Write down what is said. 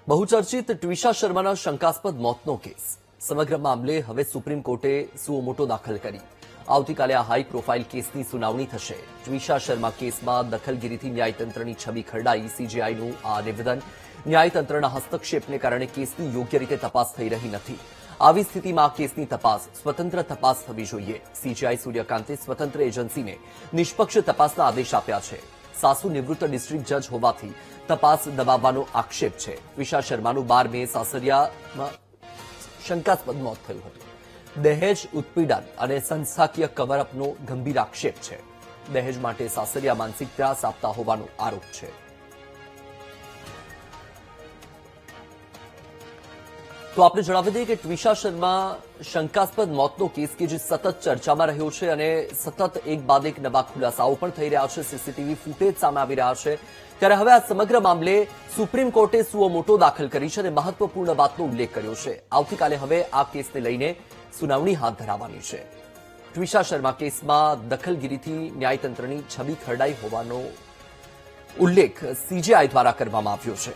બહુચર્ચિત ટ્વિશા શર્માના શંકાસ્પદ મોતનો કેસ સમગ્ર મામલે હવે સુપ્રીમ કોર્ટે સુઓ મોટો દાખલ કરી આવતીકાલે આ હાઈ પ્રોફાઇલ કેસની સુનાવણી થશે। ટ્વિશા શર્મા કેસમાં દખલગીરીથી ન્યાયતંત્રની છબી ખરડાઈ સીજીઆઈનું આ નિવેદન ન્યાયતંત્રના હસ્તક્ષેપને કારણે કેસની યોગ્ય રીતે તપાસ થઈ રહી નથી। આવી સ્થિતિમાં આ કેસની તપાસ સ્વતંત્ર તપાસ થવી જોઈએ। સીજીઆઈ સૂર્યકાંતે સ્વતંત્ર એજન્સીને નિષ્પક્ષ તપાસના આદેશ આપ્યા છે। સાસુ નિવૃત્ત ડિસ્ટ્રિક્ટ જજ હોવાથી તપાસ દબાવવાનો આક્ષેપ છે। ટ્વિશા શર્માનું 12 મે સાસરિયામાં શંકાસ્પદ મોત થયું હતું। દહેજ ઉત્પીડન અને સંસ્થાકીય કવરઅપનો ગંભીર આક્ષેપ છે। દહેજ માટે સાસરિયા માનસિક ત્રાસ આપતા હોવાનો આરોપ છે। તો આપણે જણાવી દઈએ કે ટ્વિશા શર્મા શંકાસ્પદ મોતનો કેસ કે જે સતત ચર્ચામાં રહ્યો છે અને સતત એક બાદ એક નવા ખુલાસાઓ પણ થઈ રહ્યા છે। સીસીટીવી ફૂટેજ સામે આવી રહ્યા છે ત્યારે હવે આ સમગ્ર મામલે સુપ્રીમ કોર્ટે સુઓ મોટો દાખલ કરી છે અને મહત્વપૂર્ણ વાતનો ઉલ્લેખ કર્યો છે। આવતીકાલે હવે આ કેસને લઈને સુનાવણી હાથ ધરાવવાની છે। ટ્વિશા શર્મા કેસમાં દખલગીરીથી ન્યાયતંત્રની છબી ખરડાઈ હોવાનો ઉલ્લેખ સીજીઆઈ દ્વારા કરવામાં આવ્યો છે।